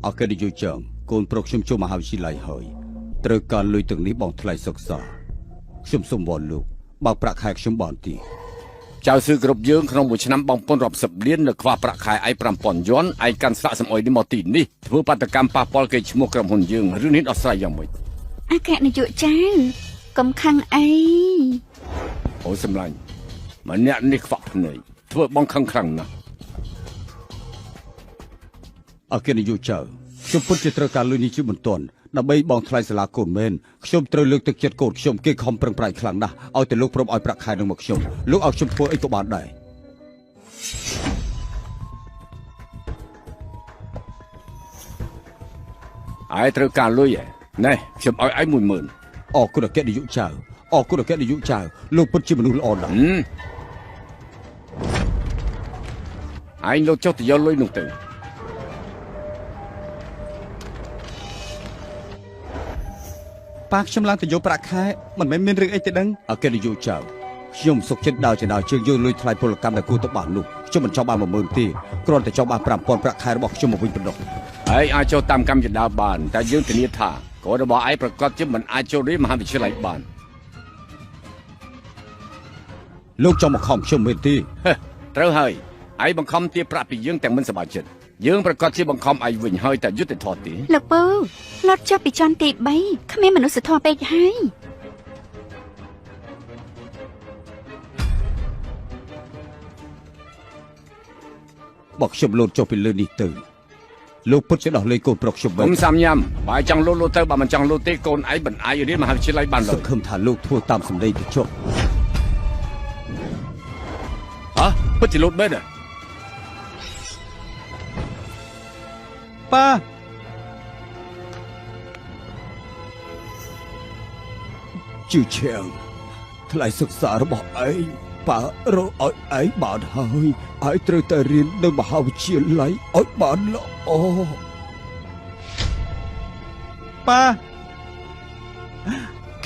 เอาแค่ได้ยุ่งจังโกนปลอกชุ่มมหาวิทยาลัยเฮยตรึกการลุยตึงนี้บองทลายศึกษาชุ่มสมบูรณ์ลูกบางประคายชุ่มบอนตีเจ้าซื้อกรบยืงขนมบุชน้ำบองปนรอบสับเลี้ยนในความประคายไอปรำปอนย้อนไอการสละสมอยดิมอตีนนี่เพื่อปฏิกรรมปาปอลเกจมกรำหุ่นยืงหรือนิดอัศยังไม่อากาศในจุเจ้ากำคังไอโอ้สำลังมันเนี่ยนี่ฝักเหนื่อยเพื่อบองคังครังนะอาเกนยูเจ้าชุ่มพ้นจิตรการลุยนี้ชื่อบนต้นนับใบบองทลายสลาโกนเมนชุ่มตรึลึกตึกเจ็ดโกดชุ่มเกี่ยคอมเปร่งปลายครั้งนะเอาแต่ลูกพร้อมเอาประคายหนึ่งหมกชุ่มลูกเอาชุ่มพัวไอตัวบานได้ไอตรึกการลุยนี่ชุ่มเอาไอหมื่นออกกุฎแกนยูเจ้าออกกุฎแกนยูเจ้าลูกพ้นจิมนุลอ่อนนะไอลูกเจ้าที่ย้อนลุยหนุ่มตึงปากชำลังแต่โยประคายมันไม่มีเรื่องไอ้ติดังอาเกนยูเจ้าชุ่มสุกเช็ดดาวจะดาวเชิงยืนลุยทลายพลกรรมแต่กูตบานลูกชุ่มมันชาวบ้านมาเมืองตีกรอนแต่ชาวบ้านปรำปอนประคายระบอกชุ่มมาวิ่งเป็นดอกไออาเจ้าตามกรรมจะดาวบานแต่ยืนที่นี่ท่าก็ระบอกไอประกอบจิ้มมันไอเจ้ารีมหาวิทยาลัยบานลูกจอมมาคอมชุ่มเมตีเฮ้เต้าเฮยไอบังคับตีปราบปียืงแต่งมันสบายจิตยืงประกอบที่บังคับไอวิ่งเฮยแต่ยุติทอตีหลักเปิ้ลรถเจ้าปีจอนตีใบข้าไม่มนุษย์ทอไปให้บอกชุ่มโลดจบเป็นเรื่องนี้ตื่นลูกพุทธจะดอกเลยโกนปลอกชุ่มผมสามยำไปจังโลเตอร์บามันจังโลเตโกนไอบันไออยู่ที่มหาวิทยาลัยบ้านเราสังคมฐานลูกทั่วตามสำเร็จจบฮะพุทธิโลดเบ็ดป้าจื่อเชียงทลายศึกษาระบอกไอ้ป้าเราไอ้บาดหายไอ้เตยแต่เรียนในมหาวิทยาลัยไอ้บาดละอ๋อป้า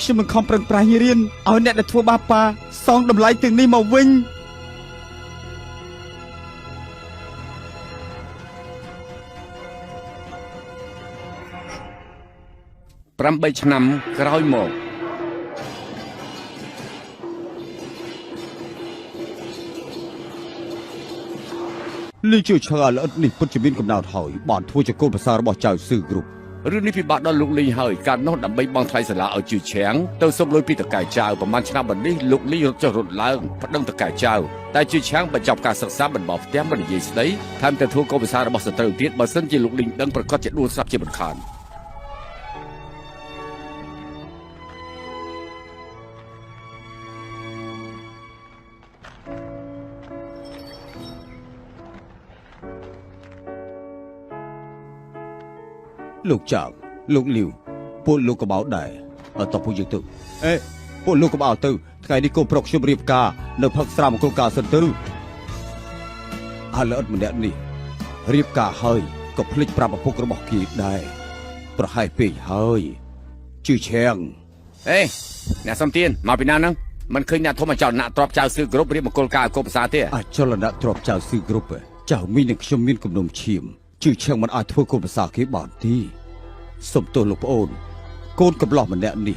ฉันมันคอมเปร่งปลายเรียนเอาเน็ตในทัวร์บ้าป้าซองดำไหลถึงนี่มาวิ่งปรำใบชนำกระไรหมกลี่ชื่อชาและนี่พุทธมินกับนาวถอยบ้านทั่วจะโกนภาษาระบอกเจ้าสื่อกรุบเรื่องนี้พิบัติดอนลุกลีเฮยการนอนดับใบบางไทยสละเอาจืดแฉงเติมสมลอยปีตะกายเจ้าประมาณชนะบันนี้ลุกลีรถจะรถล้างพัดดังตะกายเจ้าแต่จืดแฉงประจับการศึกษาบันบอกแต้มบันยี่สิบได้ทำแต่ทั่วโกนภาษาระบอกสตรีติดบันเส้นจีลุกลิงดังประกอบจะดูทรัพย์จีบันคานลูกจากลูกหลิวพวกลูกกระเป๋าได้ต่อผู้ยืนตึกพวกลูกกระเป๋าตึกไงนี่กูปลอกชุบเรียบกาในพักสามกลกาสันตึกเลิศมันเด็ดนี่เรียบกาเฮยก็พลิกปรับพวกกระบอกกีดได้ประหายปีเฮยชื่อเชียงเนี่ยสมเตียนมาปีนั้นนึงมันเคยเนี่ยโทรมาเจ้าหน้าตรอบเจ้าซื้อกรุ๊ปเรียบกลกาโกภาษาเตี้ยเจ้าละนะตรอบเจ้าซื้อกรุ๊ปเจ้ามีหนึ่งชมมินกับนมชิมชื่อเชียงมันอาจทั่วกภาษาเขียบานที่สมตัวลูกโอนโกนกับหลอกมันแน่นี่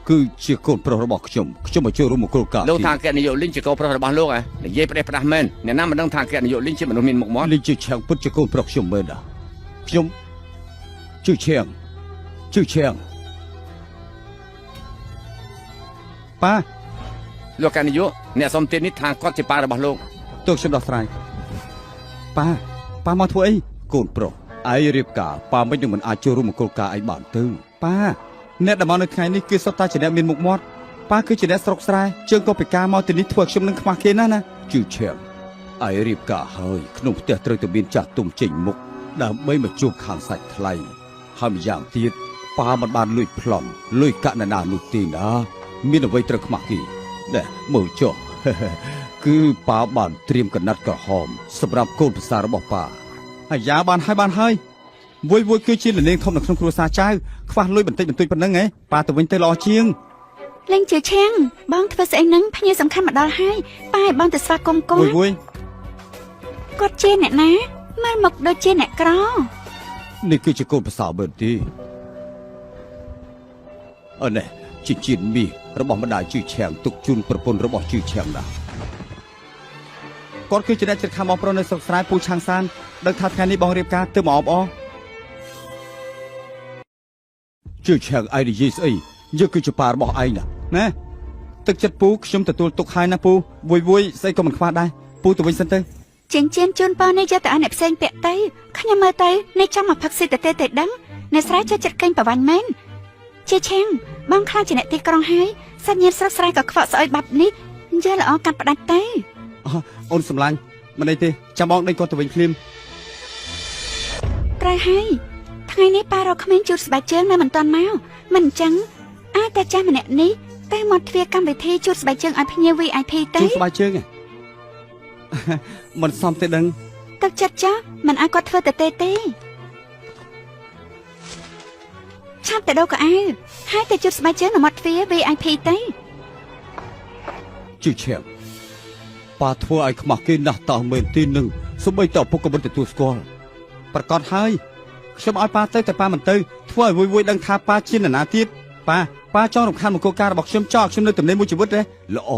คือเชี่ยโกนพระบอกชมมาเชื่อรู้มุกลกาโลกทางแกนโยลินจะโกพระบาลโลกเนี่ยเย่ประเดี๋ยวประเมนเนี่ยน้ำมันต้องทางแกนโยลินจะมันมีหมกมอสลินชื่อเชียงพุทธจะโกนพระชมเมื่อนะชมชื่อเชียงป้าโลกแกนโยเนี่ยสมเตียนนี่ทางก็จะปาระบาลโลกตัวชมดอกไตรป้ามาถ้วยโกนโปรไอเรียบกาป้าไม่ยังเหมือนอาจูรุมกลกาไอบานตึงป้าเน็ตดมาในไงนี่คือสตาร์จะเนี่ยมีมุกมอดป้าคือจะเนี่ยสกสายเชิงก็ไปกามาตินี้ถั่วชมนึงขมาเกน่นะจืดเชียงไอเรียบกาเฮยขนมเตะตรตบินจากตุ่มจิงมุกดำไม่มาจูบขางใส่ไทยห้ามอย่างตีดป้ามันบานลุยพลอมลุยกะนานุตีนะมีนไว้ตรขมากีเนี่ยมือจ่อคือป้าบานเตรียมกันนัดกระหอมสำหรับโกนภาษาระบอกป้ายาบานให้วุ้ยคือชิ้นหนึ่งทอมหนักสงครัวซาเจ้าคว้าลุยบันทึกปนนั่งไงป้าตัววินเตอร์รอเชียง เล่งเจือเช่งบ้องทว่าเสียงนั้นพญาสำคัญมาดอลให้ป้ายบ้องแต่สวากงกดเจนเนี่ยนะมันหมกโดยเจนเนี่ยกรอ នេះគឺជាកូនប្រសើរមែនទេនេះជាជៀនមាសរបស់ម្ដាយជឿឆាំងទុកជូនប្រពន្ធរបស់ជឿឆាំងណាគាត់គឺជាអ្នកចិត្តខាងបងប្រុសនៅស្រុកស្រែពូឆាំងសានដឹងថាថ្ងៃនេះបងរៀបការទើបមកអបអរជឿឆាំងឯងនិយាយស្អីយើងគឺជាប៉ារបស់ឯងណាទឹកចិត្តពូខ្ញុំទទួលទុកហើយណាពូវយស្អីក៏មិនខ្វះដែរពូទៅវិញសិនទៅចិញ្ចៀនជូនប៉ានេះយកទៅឲ្យអ្នកផ្សេងពាក់ទៅខ្ញុំមើលទៅនេះចាំមកផឹកស៊ីទៅទេដឹងអ្នកស្រែចូលចិត្តកេងប្រវាញ់មែនជាឆាំងបងខ្លាចជាអ្នកទីក្រុងហើយសាច់ញាតិស្រុកស្រែក៏ខ្វក់ស្អុយបាត់នេះយកល្អកាត់ផ្ដាច់ទៅអូនសម្លាញ់មិនអីទេចាំបងដេញគាត់ទៅវិញភ្លាមត្រូវហើយថ្ងៃនេះប៉ារកក្មេងជូតស្បែកជើងនៅមិនទាន់មកមិនអញ្ចឹងអាចតែចាស់ម្នាក់នេះតែមកទ្វារកម្មវិធីជូតស្បែកជើងឲ្យភ្ញៀវ VIP ទៅជូតស្បែកជើងមិនសមទេដឹងទឹកចិត្តចាស់មិនឲ្យគាត់ធ្វើទៅទេឆាប់ទៅដោកៅអៅហើយទៅជូតស្បែកជើងនៅមាត់ទ្វារ VIP ទៅជឿឆាំងប៉ាធ្វើឲ្យខ្មាស់គេណាស់តើមែនទីនឹងសូម្បីតែពុកក៏មិនទទួលស្គាល់ប្រកាសហើយខ្ញុំឲ្យប៉ាទៅតែប៉ាមិនទៅធ្វើឲ្យវយដឹងថាប៉ាជានរណាទៀតប៉ាចង់រំខានមង្គលការរបស់ខ្ញុំចោលខ្ញុំនៅទំនេរមួយជីវិតទេល្អ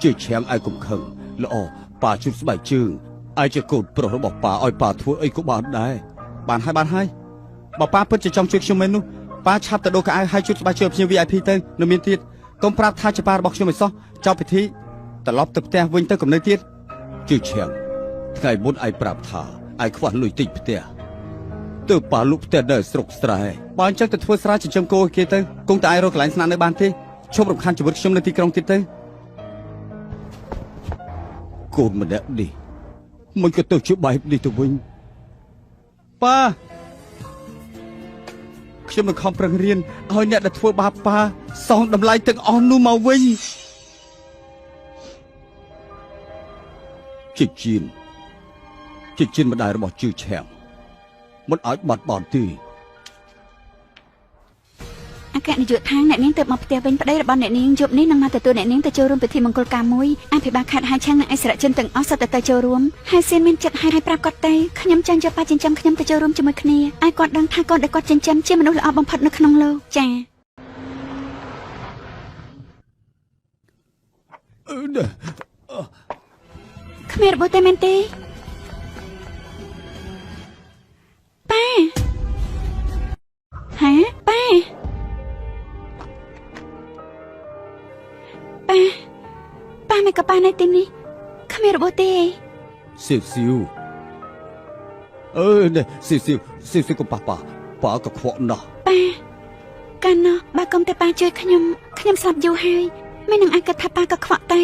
ជឿឆាំងឲ្យកុំខឹងល្អប៉ាជូតស្បែកជើងឲ្យជាកូនប្រុសរបស់ប៉ាឲ្យប៉ាធ្វើអីក៏បានដែរបានហើយបើប៉ាពិតជាចង់ជួយខ្ញុំមែននោះប៉ាឆាប់ទៅដូរកៅអៅឲ្យជូតស្បែកជើងភ្ញៀវ VIP ទៅនៅមានទៀតកុំប្រាប់ថាជាប៉ារបស់ខ្ញុំឯសោះចប់ពិធីត្រឡប់ទៅផ្ទះវិញទៅកំណើទៀតជឿឆាំងថ្ងៃមុនឯងប្រាប់ថាឯងខ្វះលុយទិញផ្ទះទៅប៉ាលុកផ្ទះនៅស្រុកស្រែបើអញ្ចឹងទៅធ្វើស្រែចិញ្ចឹមគោគេទៅគង់តែឯងរកកន្លែងស្នាក់នៅបានទេឈប់រំខានជីវិតខ្ញុំនៅទីក្រុងទៀតទៅកូនម្នាក់នេះមិនក៏ទៅជាបែបនេះទៅវិញប៉ាខ្ញុំនឹងខំប្រឹងរៀនឲ្យអ្នកដែលធ្វើបាបប៉ាសងតម្លៃទាំងអស់នោះមកវិញជាជាម្ដាយរបស់ជឿឆាំងមិនអាចបាត់បង់ទេអគ្គនាយកដ្ឋានអ្នកនាងទៅមកផ្ទះវិញប្តីរបស់អ្នកនាងយប់នេះនឹងមកទទួលអ្នកនាងទៅចូលរួមពិធីមង្គលការមួយអភិបាលខេត្តហើយឆាំងនិងអិសរជនទាំងអស់សុទ្ធតែទៅចូលរួមហើយសៀនមានចិត្តឲ្យប្រាប់គាត់ទៅខ្ញុំចង់យកប៉ាចិញ្ចឹមខ្ញុំទៅចូលរួមជាមួយគ្នាឲ្យគាត់ដឹងថាគាត់ដែលគាត់ចិញ្ចឹមជាមនុស្សល្អបំផុតនៅក្នុងលោកចា៎គ្មានរបួសទេមែនទេប៉ាហាប៉ាមិនក៏ប៉ានៅទីនេះគ្មានរបួសទេសៀវនេះសៀវកុំប៉ាក៏ខ្វក់ណាស់ប៉ាកាលនោះបើកុំតែប៉ាជួយខ្ញុំស្លាប់យូរហើយមិននឹងអាចគិតថាប៉ាក៏ខ្វក់ទេ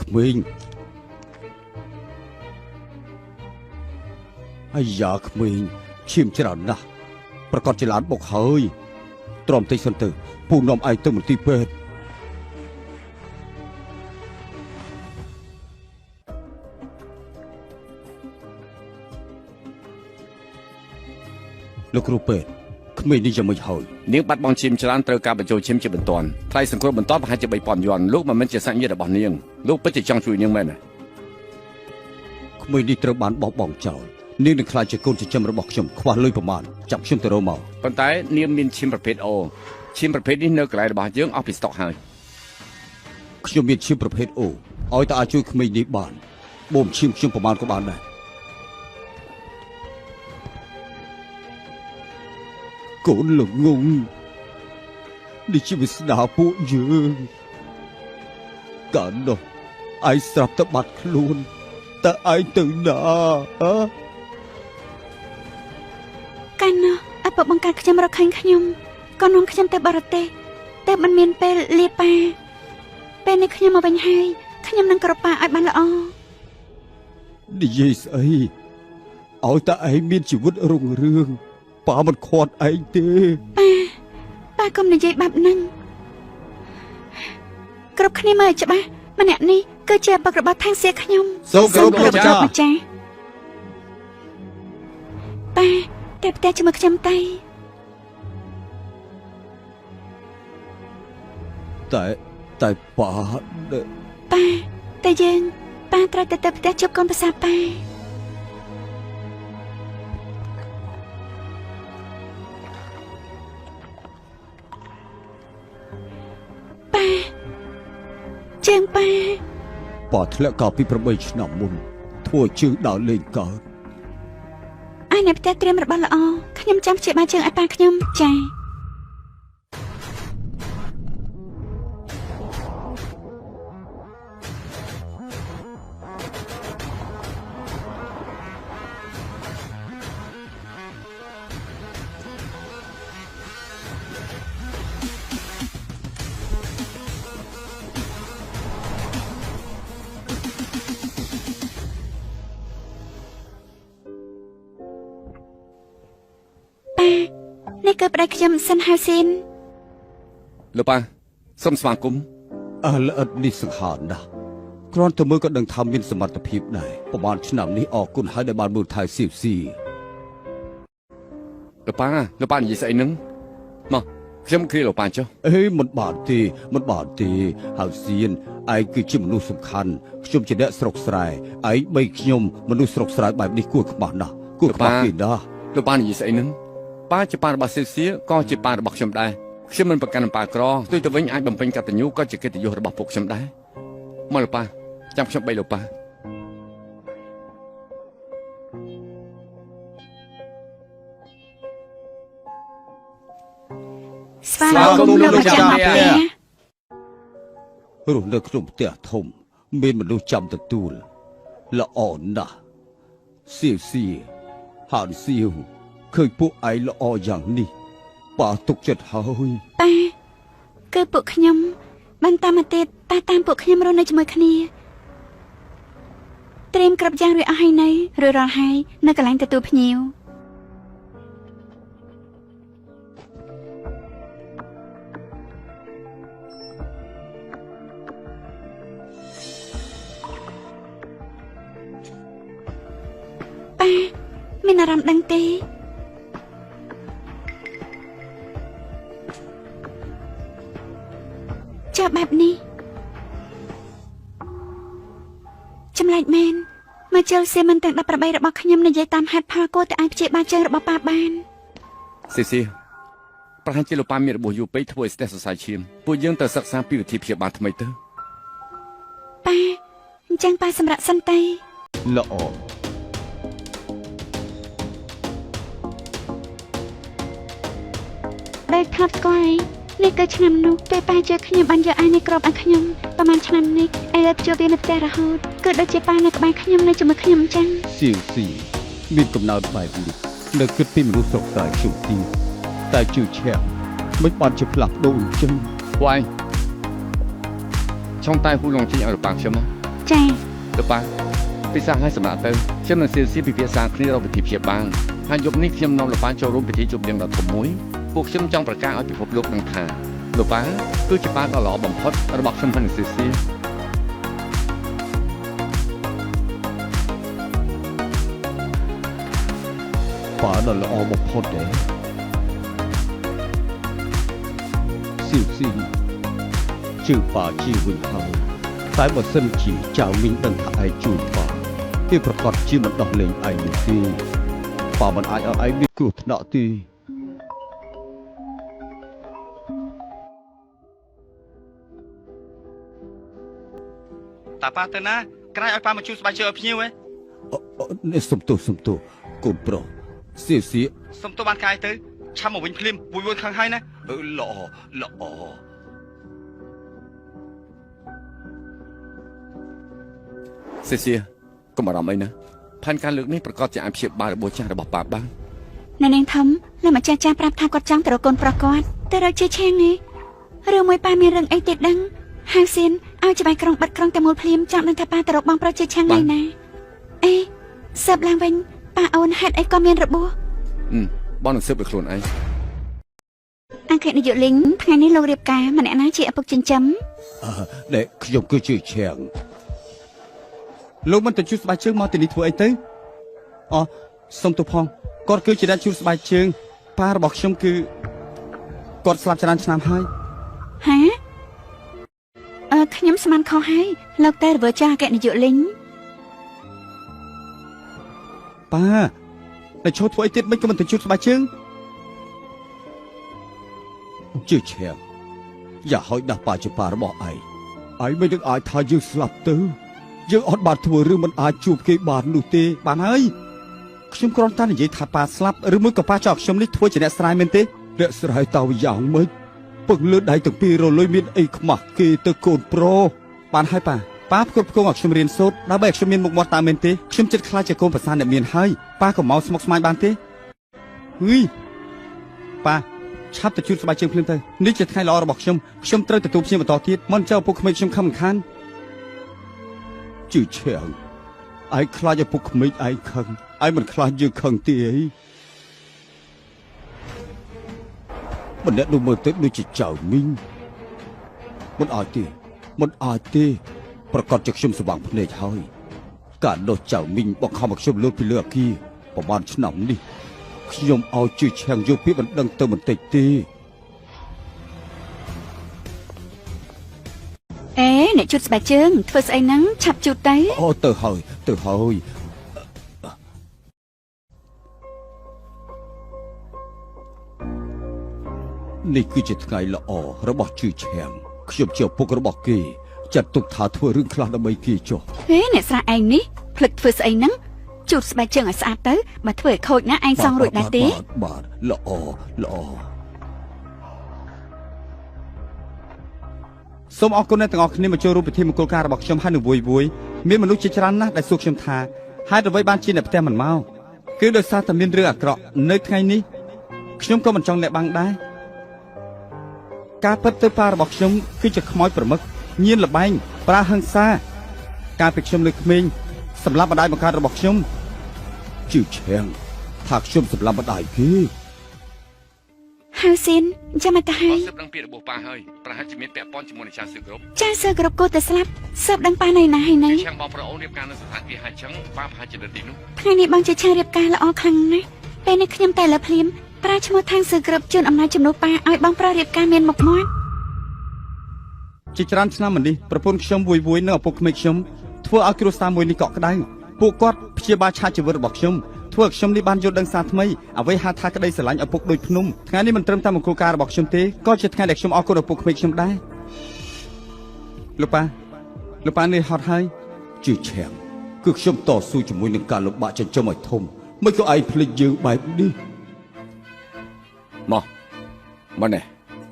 ក្មេងអាយ៉ាក្មេងឈាមច្រើនណាស់ប្រកាសជាឡានបុកហើយទ្រាំតិចសិនទៅពូនាំឯងទៅមន្ទីរពេទ្យលោកគ្រូពេទ្យក្មេងនេះយ៉ាងម៉េចហើយនាងបាត់បង់ឈាមច្រើនត្រូវការបញ្ចូលឈាមជាបន្ទាន់ថ្លៃសង្គ្រោះបន្ទាន់ប្រហែលជា 3,000 យួនលោកមិនមែនជាសាច់ញាតិរបស់នាងលោកពិតជាចង់ជួយនាងមែនទេក្មេងនេះត្រូវបានបោះបង់ចោលនាងនឹងខ្លាចជាកូនចិញ្ចឹមរបស់ខ្ញុំខ្វះលុយប្រមាណចាប់ខ្ញុំទៅរកមកប៉ុន្តែនាងមានឈាមប្រភេទ O ឈាមប្រភេទនេះនៅកន្លែងរបស់យើងអស់ពីស្តុកហើយខ្ញុំមានឈាមប្រភេទ O ឲ្យតើអាចជួយក្មេងនេះបានបូមឈាមខ្ញុំប្រមាណក៏បានដែរកូនល្ងងនេះជាវាសនាពួកយើងកាលនោះឯងស្រាប់តែបាត់ខ្លួនតើឯងទៅណាកាលនោះឪពុកបង្កើតខ្ញុំរកឃើញខ្ញុំក៏នាំខ្ញុំទៅបរទេសតែមិនមានពេលលាប៉ាពេលនេះខ្ញុំមកវិញហើយខ្ញុំនឹងក្រប៉ាឲ្យបានល្អនិយាយស្អីឲ្យតើឯងមានជីវិតរុងរឿងប៉ាមិនខាត់ឯងទេប៉ាកុំនិយាយបែបហ្នឹងគ្រប់គ្នាមើលច្បាស់ម្នាក់នេះគឺជាឪពុករបស់ថៃសៀខ្ញុំសូមគោរពលោកម្ចាស់ប៉ាតែផ្ទះជាមួយខ្ញុំទៅតែប៉ាតែយើង ប៉ាត្រូវទៅផ្ទះជួបកូនប្រសាប៉ាប៉ាជើងប៉ា ប៉ាធ្លាក់កាលពី8ឆ្នាំមុនធ្វើជើងដើរលេងកើត ឯនៅផ្ទះត្រៀមរបស់ល្អខ្ញុំចាំព្យាបាលជើងឲ្យប៉ាខ្ញុំចា៎ នេះគឺប្តីខ្ញុំសិនហៅស៊ីន លោកប៉ាសូមស្វាគមន៍ ល្អិតនេះសង្ហាណាស់គ្រាន់តែមើលក៏ដឹងថាមានសមត្ថភាពដែរប្រហែលឆ្នាំនេះអរគុណហើយដែលបានមើលថែស៊ីវស៊ី លោកប៉ានិយាយស្អីហ្នឹងមកខ្ញុំគ្រាលោកប៉ាចុះ អេមិនបានទេហើយសៀនឯងគឺជាមនុស្សសំខាន់ខ្ញុំជាអ្នកស្រុកស្រែឯងបីខ្ញុំមនុស្សស្រុកស្រែបែបនេះគួរក្បត់ណាស់គួរក្បត់គេណាស់ លោកប៉ានិយាយស្អីហ្នឹងប៉ាជាប៉ារបស់សៀក៏ជាប៉ារបស់ខ្ញុំដែរខ្ញុំមិនប្រកាន់ប៉ាក្រផ្ទុយទៅវិញអាចបំពេញកតញ្ញូក៏ជាកិត្តិយសរបស់ពួកខ្ញុំដែរមកលោកប៉ាចាំខ្ញុំបីលោកប៉ា ស្វាគមន៍លោកម្ចាស់ផ្ទះ រស់នៅក្នុងផ្ទះធំមានមនុស្សចាំទទួលល្អណាស់សៀវស៊ីហានសៀវឃើញពួកឯងល្អយ៉ាងនេះប៉ាទុកចិត្តហើយ ប៉ាគឺពួកខ្ញុំបន្តមកទៀតប៉ាតាមពួកខ្ញុំរស់នៅជាមួយគ្នាត្រៀមគ្រប់យ៉ាងរួចអស់ហើយនៅរួចរាល់ហើយនៅកន្លែងទទួលភ្ញៀវ ប៉ាមានអារម្មណ៍ដឹងទេចុះបែបនេះចម្លែកមែនមកជិលសៀមិនទាំង18របស់ខ្ញុំនិយាយតាមហេតុផលគួរតែអាចព្យាបាលជើងរបស់ប៉ាបាន សៀប្រហែលជាលោកប៉ាមានរបួសយូរពេកធ្វើឲ្យស្ទះសរសៃឈាមពួកយើងត្រូវសិក្សាពីវិធីព្យាបាលថ្មីទៅ ប៉ាអញ្ចឹងប៉ាសម្រាប់សិនទៅ ល្អ ដែលធ្លាប់ស្គាល់នេះគឺឆ្នាំនោះពេលប៉ាជួយខ្ញុំបានយកអាយនេះគ្របឲ្យខ្ញុំប្រហែលឆ្នាំនេះឯងជួបវានៅផ្ទះរហូតគឺដូចជាប៉ានៅក្បែរខ្ញុំនៅជាមួយខ្ញុំអញ្ចឹង សៀវស៊ីមានកំណើតបែបនេះនៅគិតពីមនុស្សស្រុកស្រែខ្ញុំទីតែជឿឈាមមិនបានជាផ្លាស់ប្ដូរអញ្ចឹង ពួកឯងឆុងតែហ៊ូលងជីឲ្យលោកប៉ាខ្ញុំមក ចា លោកប៉ាពិសាឲ្យសម្រាប់ទៅខ្ញុំនឹងសៀពិភាក្សាគ្នារកវិធីព្យាបាលហើយយប់នេះខ្ញុំនាំលោកប៉ាចូលរួមពិធីជប់លៀងដ៏ធំមួយពួកខ្ញុំចង់ប្រកាសឲ្យពិភពលោកដឹងថាលោកប៉ាគឺជាប៉ាដ៏ល្អបំផុតរបស់ខ្ញុំហើយនឹងសៀប៉ាដ៏ល្អបំផុតដែរសៀវស៊ីជឿប៉ាជីវិញហើយតែបើសិនជាចៅមីងដឹងថាឯងជួយប៉ាវាប្រកាសជាមិនដោះលែងឯងនោះទេប៉ាមិនអាចឲ្យឯងមានគ្រោះថ្នាក់ទេ តាប៉ាទៅណាក្រែងឲ្យប៉ាមកជួយស្បែកជើងឲ្យភ្ញៀវហ៎ នេះសុំទោសកូនប្រុសសៀវស៊ី សុំទៅបានកាយទៅឆាំមកវិញភ្លាមវួយខឹងហើយណាល្អ សៀកុំអារម្មណ៍អីណាផែនការលើកនេះប្រកាសជាអាចព្យាបាលរបួសចាស់របស់ប៉ាបាន នៅនាងធំលោកម្ចាស់ចាស់ប្រាប់ថាគាត់ចង់ទៅរកកូនប្រុសគាត់ទៅរកជាឆាងនេះរឿងមួយប៉ាមានរឿងអីទៀតដឹងហៅសៀនឲ្យច្បាយក្រុងបាត់ក្រុងតែមូលភ្លាមចង់ដឹងថាប៉ាទៅរកបងប្រុសជាឆាងនៅណាអេសើបឡើងវិញប៉ាអូនហេតុអីក៏មានរបួស បងនឹងស៊ើបដោយខ្លួនឯង អគ្គនាយកលីងថ្ងៃនេះលោករៀបការម្នាក់ណាជាឪពុកចិញ្ចឹម ដែលខ្ញុំគឺជាឈាងលោកមិនទៅជួយស្បែកជើងមកទីនេះធ្វើអីទៅអូសុំទោសផងគាត់គឺជាអ្នកជួយស្បែកជើងប៉ារបស់ខ្ញុំគឺគាត់ស្លាប់ច្រើនឆ្នាំហើយ ហាខ្ញុំស្មានខុសហើយលោកតែរវើចាស់អគ្គនាយកលីង ប៉ាតែឈោធ្វើអីទៀតមិនក៏មិនទៅជួបស្បែកជើងជឿឈៀងយ៉ាហើយដាស់ប៉ាជាប៉ារបស់ឯងមិននឹងអាចថាយើងស្លាប់ទៅយើងអត់បានធ្វើរឿងមិនអាចជួបគេបាននោះទេបានហើយខ្ញុំគ្រាន់តែនិយាយថាប៉ាស្លាប់ឬមួយក៏ប៉ាចោលខ្ញុំនេះធ្វើជាអ្នកស្រ័យមែនទេអ្នកស្រ័យតើយ៉ាងម៉េចពឹងលើដៃទាំងពីររលុយមានអីខ្មាស់គេទៅកូនប្រុសបានហើយប៉ាផ្គត់ផ្គង់ឲ្យខ្ញុំរៀនសូត្រដើម្បីឲ្យខ្ញុំមានមុខមាត់តាមមែនទេខ្ញុំចិត្តខ្លាចជាកូនប្រសាអ្នកមានហើយប៉ាក៏មកស្មុគស្មាញបានទេហ៊ីប៉ាឆាប់ទៅជួបស្បែកជើងភ្លាមទៅនេះជាថ្ងៃល្អរបស់ខ្ញុំត្រូវទទួលភ្ញៀវបន្តទៀតមិនចោលពុកក្មេងខ្ញុំខំខានជឿឈៀងឯងខ្លាចឲ្យពុកក្មេងឯងខឹងឯងមិនខ្លាចយើងខឹងទេអីមិនអ្នកនោះមើលទៅដូចជាចៅមីងមិនអាចទេប្រកាសជាខ្ញុំស្វាងភ្នែកហើយការដោះចៅមីងបង្ខំឲ្យខ្ញុំលើកពីលើអគារប្រហែលឆ្នាំនេះខ្ញុំឲ្យជឿឈៀងយកពីបណ្ដឹងទៅបន្តិចទេអ្នកជូតស្បែកជើងធ្វើស្អីហ្នឹងឆាប់ជូតទៅអូទៅហើយនេះគឺជាថ្ងៃល្អរបស់ជឿឈៀងខ្ញុំជាឪពុករបស់គេចាត់ទុកថាធ្វើរឿងខ្លះដើម្បីគេចុះអ្នកស្រាឯងនេះភ្លឹកធ្វើស្អីហ្នឹងជូតស្បែកជើងឲ្យស្អាតទៅបើធ្វើឲ្យខូចណាឯងសងរួចដែរទេបាទល្អសូមអរគុណអ្នកទាំងអស់គ្នាមកចូលរួមពិធីមង្គលការរបស់ខ្ញុំហើយនឹងវយមានមនុស្សជាច្រើនណាស់ដែលសួរខ្ញុំថាហេតុអ្វីបានជាអ្នកផ្ទះមិនមកគឺដោយសារតែមានរឿងអាក្រក់នៅថ្ងៃនេះខ្ញុំក៏មិនចង់លាក់បាំងដែរការពិតទៅប៉ារបស់ខ្ញុំគឺជាខ្មោចប្រមឹកញៀនលបែងប្រើហិង្សាការពីខ្ញុំលើក្មេងសម្រាប់ម្ដាយបង្កើតរបស់ខ្ញុំជឿឈៀងថាខ្ញុំសម្រាប់ម្ដាយគេហើយស៊ីនចាំមកទៅហើយស៊ើបដឹងពីរបស់ប៉ាហើយប្រហែលជាមានពាក់ព័ន្ធជាមួយនឹងចាស់ស៊ើបគ្រប់ចាស់ស៊ើបគ្រប់គូទៅស្លាប់ស៊ើបដឹងប៉ានៅណាហើយនៅឆាំងបងប្អូនរៀបការនៅស្ថានភាពហើយចឹងប៉ាប្រហែលជានៅទីនោះថ្ងៃនេះបងជាឆារៀបការល្អខ្លាំងណាស់ពេលនេះខ្ញុំតែលើភ្លាមប្រើឈ្មោះທາງស៊ើបគ្រប់ជូនអំណោយជំនួសប៉ាឲ្យបងប្រុសរៀបការមានមុខមាត់ជាច្រើនឆ្នាំមកនេះប្រពន្ធខ្ញុំវយនៅឪពុកក្មេងខ្ញុំធ្វើឲ្យគ្រួសារមួយនេះកក់ក្ដៅពួកគាត់ព្យាបាលឆាជីវិតរបស់ខ្ញុំធ្វើឲ្យខ្ញុំនេះបានយល់ដឹងសារថ្មីអ្វីហៅថាក្តីស្រឡាញ់ឪពុកដូចភ្នំថ្ងៃនេះមិនត្រឹមតែមង្គលការរបស់ខ្ញុំទេក៏ជាថ្ងៃដែលខ្ញុំអរគុណឪពុកក្មេងខ្ញុំដែរលោកប៉ានេះហត់ហើយជឿឈៀងគឺខ្ញុំតស៊ូជាមួយនឹងការលំបាកចិញ្ចឹមឲ្យធំមិនក៏ឯងភ្លេចយើងបែបនេះមកនេះ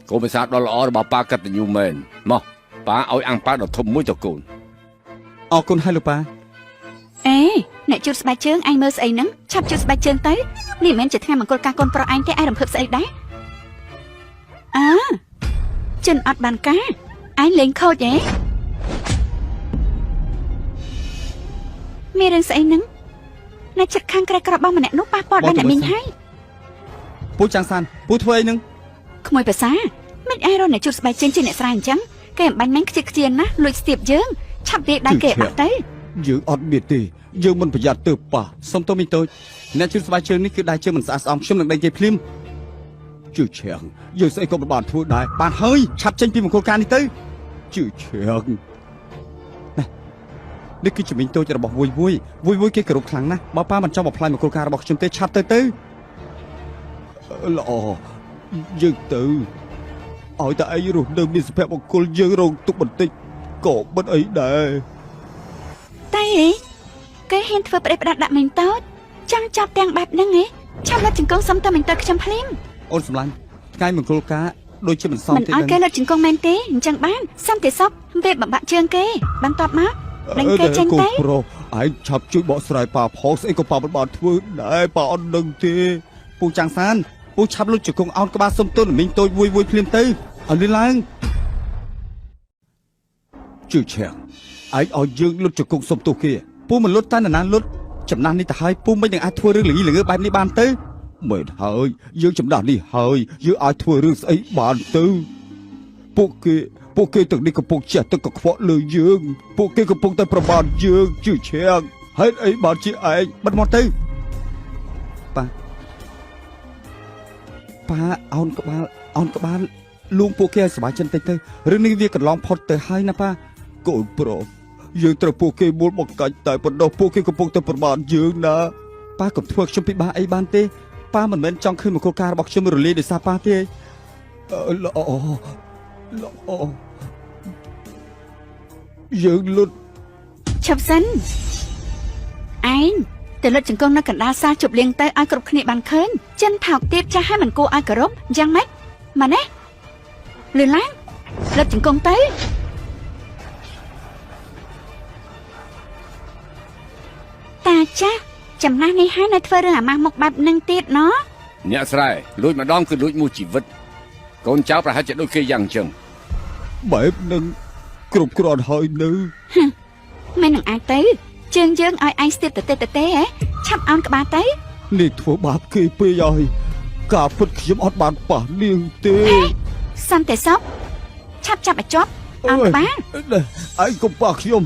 កូនភាសាដ៏ល្អរបស់ប៉ាកតញ្ញូមែនមកប៉ាឲ្យអាំងប៉ាដ៏ធំមួយទៅកូនអរគុណហើយលោកប៉ាអ្នកជូតស្បែកជើងឯងមើលស្អីហ្នឹងឆាប់ជូតស្បែកជើងទៅនេះមិនមែនជាថ្ងៃមង្គលការកូនប្រុសឯងទេឯងរំភើបស្អីដែរចិនអត់បានការឯងលេងខូចហ៎មានរឿងស្អីហ្នឹងអ្នកចិត្តខាងក្រែករបស់ម្នាក់នោះប៉ះពាល់ដល់អ្នកមីងហើយពូចាំងសានពូធ្វើអីហ្នឹងក្មួយភាសាមិនឯងរកអ្នកជូតស្បែកជើងជាអ្នកស្រាយអញ្ចឹងគេអំបញ្ញមិញខ្ជិះខ្ជាណាស់លួចស្ទាបយើងឆាប់វាយដៃគេអត់ទៅយើងអត់មានទេយើងមិនប្រយ័ត្នទៅប៉ះសុំទោសមីងតូចអ្នកជឿស្បែកជើងនេះគឺដៃជើងមិនស្អាតស្អំខ្ញុំនឹងដេញគេភ្លាមជឿឈៀងយើងស្អីក៏មិនបានធ្វើដែរបានហើយឆាប់ចេញពីមង្គលការនេះទៅជឿឈៀងនេះគឺជាមីងតូចរបស់វយគេគោរពខ្លាំងណាស់បើប៉ាមិនចង់បំផ្លាញមង្គលការរបស់ខ្ញុំទេឆាប់ទៅល្អយើងទៅឲ្យតែឯងរស់នៅមានសុភមង្គលយើងរងទុកបន្តិចក៏មិនអីដែរតែគេហ៊ានធ្វើប្តីផ្ដាត់ដាក់មីងតូចចង់ចាប់ទាំងបែបហ្នឹងឆាប់លុតជង្គង់សុំទៅមីងតូចខ្ញុំភ្លាមអូនសម្លាញ់ថ្ងៃមង្គលការដូចជាមិនសមទេមិនឲ្យគេលុតជង្គង់មែនទេអញ្ចឹងបានសុំទេសុកវាបំបាក់ជើងគេបានតបមកដឹងគេចេញទៅប្រុសឯងឆាប់ជួយបកស្រាយប៉ាផងស្អីក៏ប៉ាមិនបានធ្វើដែរប៉ាអត់ដឹងទេពូចាំងសានពូឆាប់លុតជង្គង់អោនក្បាលសុំទោសមីងតូចវយភ្លាមទៅឲ្យលឿនឡើងជឿឈៀងឯងឲ្យយើងលុតជង្គង់សុំទោសគេពូមិនលុតតែណាលុតចំណាស់នេះទៅហើយពូមិននឹងអាចធ្វើរឿងល្ងីល្ងើបែបនេះបានទៅមែនហើយយើងចំណាស់នេះហើយយើងអាចធ្វើរឿងស្អីបានទៅពួកគេទាំងនេះកំពុងចេះទឹកកខ្វក់លើយើងពួកគេកំពុងតែប្រមាថយើងជឿឈៀងហេតុអីបានជាឯងបាត់មកទៅប៉ាអោនក្បាលលួងពួកគេឲ្យសុបាយចិត្តទៅរឿងនេះវាកន្លងផុតទៅហើយណាប៉ាកូនប្រុសយើងត្រូវពួកគេមូលបង្កាច់តែប៉ុណ្ណោះពួកគេកំពុងតែប្រមាថយើងណា ប៉ាកុំធ្វើខ្ញុំពិបាកអីបានទេប៉ាមិនមែនចង់ឃើញមង្គលការរបស់ខ្ញុំរលាយដោយសារប៉ាទេល្អយើងលុត ឈប់សិនឯងទៅលុតចង្គង់នៅកណ្ដាលសាលជប់លៀងទៅឲ្យគ្រប់គ្នាបានឃើញចិនថោកទៀតចាស់ឲ្យមិនគួរឲ្យគោរពយ៉ាងម៉េចម៉ាណែលឿនឡើងលុតចង្គង់ទៅតាចាស់ចំណាស់នេះហើយនៅធ្វើរឿងអាម៉ាស់មុខបែបនឹងទៀតណោះ អ្នកស្រែលួចម្ដងគឺលួចមួយជីវិតកូនចៅប្រហែលជាដូចគេយ៉ាងចឹង បែបនឹងគ្រប់គ្រាន់ហើយនៅ មិននឹងអាចទៅជើងយើងឲ្យឯងស្ទាបទៅហ៎ឆាប់អោនក្បាលទៅ នេះធ្វើបាបគេពេកហើយការពិតខ្ញុំអត់បានប៉ះនាងទេ សន្តិសុខឆាប់ចាប់ឲ្យជាប់អោនក្បាល ឯងកុំប៉ះខ្ញុំ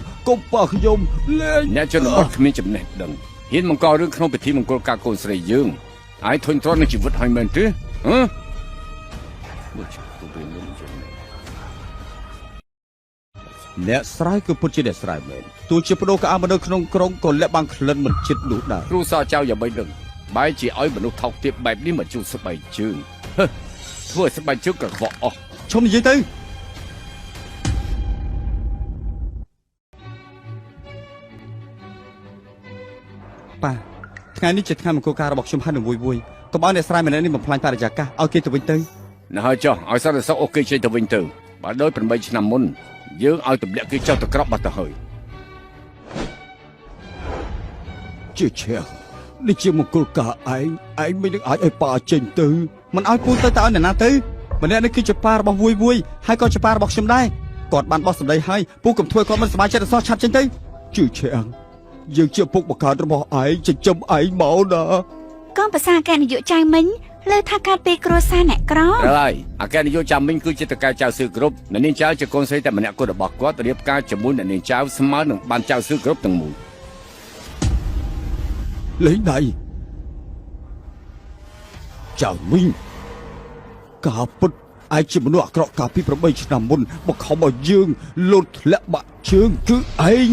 លេង អ្នកជនបទគ្មានចំណេះដឹងហ៊ានបង្ករឿងក្នុងពិធីមង្គលការកូនស្រីយើងហើយធុញទ្រាន់នឹងជីវិតហើយមែនទេហ៎ អ្នកស្រ័យគឺពិតជាអ្នកស្រ័យមែនទោះជាបដូរក្អាមនុស្សក្នុងក្រុងក៏លាក់បាំងក្លិនមិនចិត្តនោះដែរ គ្រូសាចៅយ៉ាងបីដឹងបែរជាឲ្យមនុស្សថោកទាបបែបនេះមកជួស្បែកជើងហឺធ្វើឲ្យស្បែកជើងក្រហកអស់ ឈុំនិយាយទៅប៉ាថ្ងៃនេះជាថ្ងៃមង្គលការរបស់ខ្ញុំហើយនឹងវួយកុំឲ្យអ្នកស្រ័យម្នាក់នេះបំផ្លាញបរិយាកាសឲ្យគេទៅវិញទៅ ណែហើយចុះឲ្យសន្តិសុខអូខេចេញទៅវិញទៅបើដោយ8ឆ្នាំមុនយើងឲ្យទម្លាក់គេចោលទៅក្រប់បាត់ទៅហើយ ជាឈះនេះជាមង្គលការឯងមិននឹងអាចឲ្យប៉ាចេញទៅមិនឲ្យពូទៅឲ្យអ្នកណាទៅម្នាក់នេះគឺជាប៉ារបស់វួយហើយក៏ជាប៉ារបស់ខ្ញុំដែរគាត់បានបោះសម្ដីហើយពូកុំធ្វើគាត់មិនសប្បាយចិត្តអសោះឆាប់ចេញទៅជឿឈះយើងជាពុកបង្កើតរបស់ឯងចិញ្ចឹមឯងមកណា កូនប្រសាអគ្គនាយកចៅមិញលើថាកាត់ពីគ្រួសារអ្នកក្រ ហើយអគ្គនាយកចាំមិញគឺជាតកែចៅសឿគ្រប់អ្នកនាងចៅជាកូនស្រីតែម្នាក់គត់របស់គាត់រៀបការជាមួយអ្នកនាងចៅស្មើនឹងបានចៅសឿគ្រប់ទាំងមូល លេងដៃចៅមីងការពុតឯងជាមនុស្សអាក្រក់កាលពី8ឆ្នាំមុនមកខំឲ្យយើងលូតធ្លាក់បាក់ជើងគឺឯង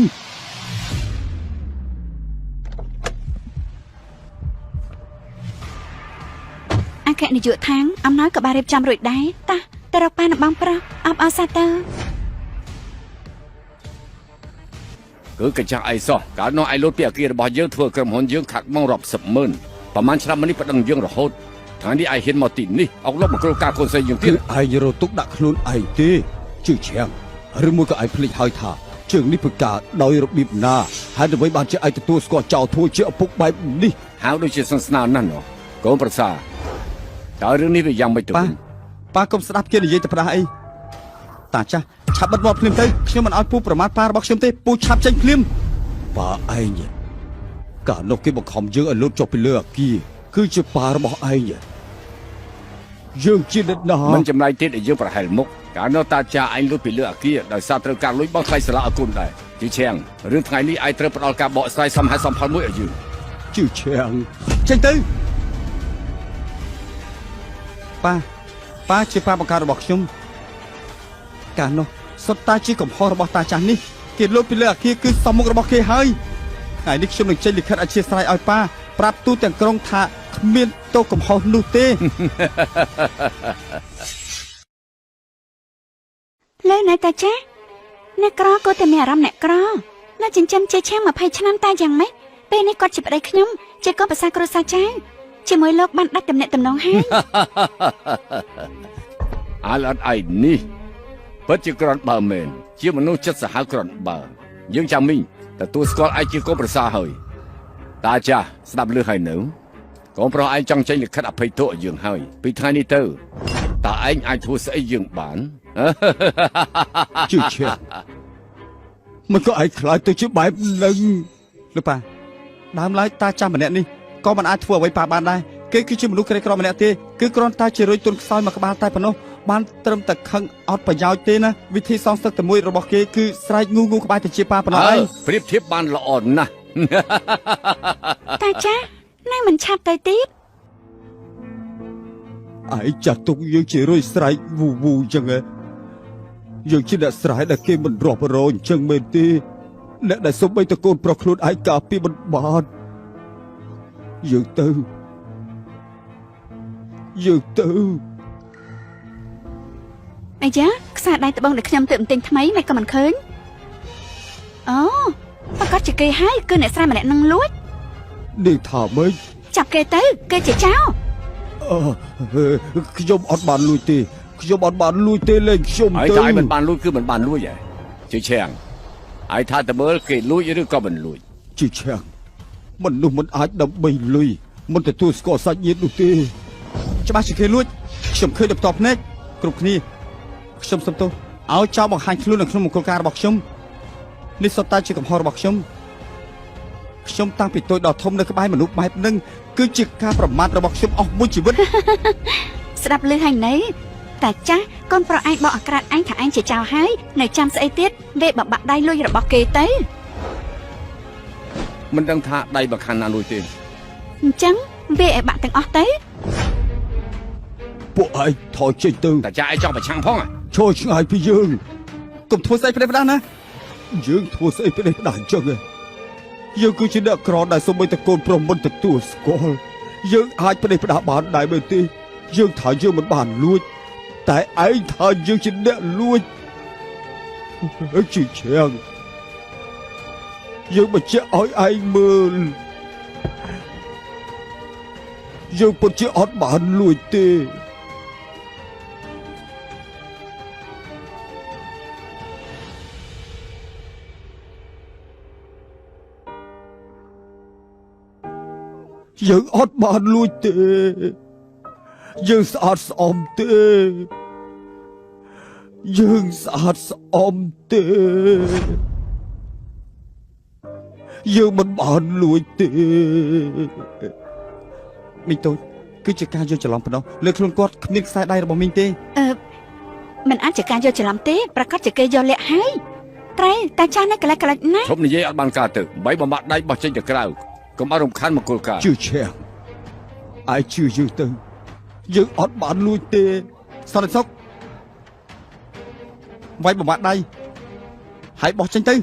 អគ្គនាយកថាងអំណោយក៏បានរៀបចំរួចដែរតាទៅរកប៉ានៅបងប្រុសអបអរសាទរ គឺកញ្ចាស់អីសោះកាលនោះឯងលូតពីអគាររបស់យើងធ្វើក្រុមហ៊ុនយើងខាត់មករាប់សិបម៉ឺនប្រហែលឆ្នាំនេះប្តឹងយើងរហូតថ្ងៃនេះឯងហ៊ានមកទីនេះអុកលុបមកគ្រូការកូនស្រីយើងទៀត ឯងរត់ទុកដាក់ខ្លួនឯងទេជឿឈាំងឬមួយក៏ឯងភ្លេចហើយថាជើងនេះធ្វើការដោយរបៀបណាហើយដើម្បីបានជាឯងទទួលស្គាល់ចោលធ្វើជាឪពុកបែបនេះ ហៅដូចជាសង្ស្នាណាស់ណោះកូនប្រសាតើរឿងនេះវាយ៉ាងម៉េចទៅវិញ ប៉ាកុំស្ដាប់គេនិយាយទៅផ្ដាស់អីតាចាស់ឆាប់បិទមាត់ភ្លាមទៅខ្ញុំមិនឲ្យពូប្រមាថប៉ារបស់ខ្ញុំទេពូឆាប់ចេញភ្លាមប៉ាឯងកាលនោះគេបង្ខំយើងឲ្យលូតចុះពីលើអគារគឺជាប៉ារបស់ឯងយើងជាអ្នកណា មិនចម្លែកទៀតឲ្យយើងប្រហែលមុខកាលនោះតាចាឯងលុបពីលើអគារដោយសារត្រូវការលុយបង់ថ្លៃសាលាឲ្យកូនដែរជឿឈាំងរឿងថ្ងៃនេះឯងត្រូវផ្ដល់ការបកស្រាយសមហេតុសមផលមួយឲ្យយើង ជឿឈាំងចេញទៅប៉ាជាប៉ាបង្កើតរបស់ខ្ញុំកាលនោះសុទ្ធតែជាកំហុសរបស់តាចាស់នេះគេលុបពីលើអគារគឺសមមុខរបស់គេហើយថ្ងៃនេះខ្ញុំនឹងចេញលិខិតអធិស្ឋានឲ្យប៉ាប្រាប់ទូទាំងក្រុងថាគ្មានទោសកំហុសនោះទេ លើណែតាចាស់អ្នកក្រក៏តែមានអារម្មណ៍អ្នកក្រនៅចិញ្ចឹមជាឆាំង20ឆ្នាំតែយ៉ាងម៉េចពេលនេះគាត់ជាប្តីខ្ញុំជាកូនប្រសាគ្រួសារចៅជាមួយលោកបានដាច់ទំនាក់ទំនងហើយ អាលអត់ឯនេះពិតជាក្រន់បើមែនជាមនុស្សចិត្តសាហាវក្រន់បើយើងចាំមីងទទួលស្គាល់ឯងជាកូនប្រសាហើយតាចាស់ស្ដាប់លឺហើយនៅកូនប្រុសឯងចង់ចេញលិខិតអភ័យទោសឲ្យយើងហើយពីថ្ងៃនេះទៅតើឯងអាចធ្វើស្អីយើងបាន ជឿឈាំមិនក៏ឯងខ្លាចទៅជាបែបនឹងលោកប៉ាដើមឡើយតាចាស់ម្នាក់នេះក៏មិនអាចធ្វើអ្វីប៉ាបានដែរគេគឺជាមនុស្សក្រីក្រម្នាក់ទេគឺគ្រាន់តែជារុយទុនខ្សោយមួយក្បាលតែប៉ុណ្ណោះបានត្រឹមតែខឹងអត់ប្រយោជន៍ទេណាវិធីសងសឹកតែមួយរបស់គេគឺស្រែកងូក្បាលទៅជាប៉ាប៉ុណ្ណោះឯង ប្រៀបធៀបបានល្អណាស់ តាចាស់នៅមិនឆាប់ទៅទៀត ឯងចាស់ទុកយើងជារុយស្រែកវូវូអញ្ចឹងយើងជាអ្នកស្រែកដែលគេមិនរាប់រយអញ្ចឹងមែនទេអ្នកដែលសុំបីតកូនប្រុសខ្លួនឯងការពីមិនបាន យើងទៅយើងទៅ អីយ៉ាខ្សែដៃត្បូងដែលខ្ញុំទើបទិញថ្មីមិនក៏មិនឃើញអូប្រកាសជាគេហើយគឺអ្នកស្រីម្នាក់នឹងលួច នាងថាម៉េច ចាប់គេទៅគេជាចោរ ខ្ញុំអត់បានលួចទេខ្ញុំអត់បានលួចទេលេងខ្ញុំ ហើយ ទៅ តែមិនបានលួចគឺមិនបានលួចហ៎ជឿឆាំងហើយថាតើមើលគេលួចឬក៏មិនលួច ជាឆាំងមនុស្សមិនអាចដើម្បីលុយមិនទទួលស្គាល់សាច់ញាតិនោះទេច្បាស់ជាគេលួចខ្ញុំឃើញតែផ្ទាល់ភ្នែកគ្រប់គ្នាខ្ញុំសុំទោសឲ្យចោលបង្ហាញខ្លួននៅក្នុងមង្គលការរបស់ខ្ញុំនេះសុទ្ធតែជាកំហុសរបស់ខ្ញុំតាំងពីតូចដល់ធំនៅក្បែរមនុស្សបែបហ្នឹងគឺជាការប្រមាថរបស់ខ្ញុំអស់មួយជីវិត ស្ដាប់ឮហើយណីតែចាស់កូនប្រុសឯងបោកអាក្រាតឯងថាឯងជាចោរហើយនៅចាំស្អីទៀតវេបបាក់ដៃលួចរបស់គេទៅ មិនដឹងថាដៃបខានណាលួចទេ អញ្ចឹងវេឲ្យបាក់ទាំងអស់ទៅ ពួកឯងថយចេញទៅ តែចាឯងចង់ប្រឆាំងផង ឈរឆ្ងាយពីយើងកុំធ្វើស្អីផ្ដេសផ្ដាសណាយើងធ្វើស្អីផ្ដេសផ្ដាសអញ្ចឹងយើងគឺជាអ្នកក្រដែលសូម្បីតែកូនប្រុសមិនទទួលស្គាល់យើងអាចផ្ដេសផ្ដាសបានដែរមែនទេយើងថាយើងមិនបានលួចតែឯងថាយើងជាអ្នកលួចជាឆាំងយើងបញ្ជាក់ឲ្យឯងមើលយើងពិតជាអត់បានលួចទេយើងអត់បានលួចទេយើងស្អាតស្អំទេយើងស្អាតស្អំទេយើងមិនបានលួចទេមីងតូចគឺជាការយល់ច្រឡំប៉ុណ្ណោះលើខ្លួនគាត់គ្មានខ្សែដៃរបស់មីងទេ មិនអាចជាការយកច្រឡំទេប្រកាសជាគេយកលាក់ហើយត្រែតែចាស់នេះកលិចណាស់ ធំនិយាយអត់បានការទៅបីបំបាក់ដៃបោះចេញទៅក្រៅកុំឲ្យរំខានមង្គលការ ជឿឆាំងឯងជឿយើងទៅយើងអត់បានលួចទេសន្តិសុខវាយបំបាក់ដៃហើយបោះចេញទៅ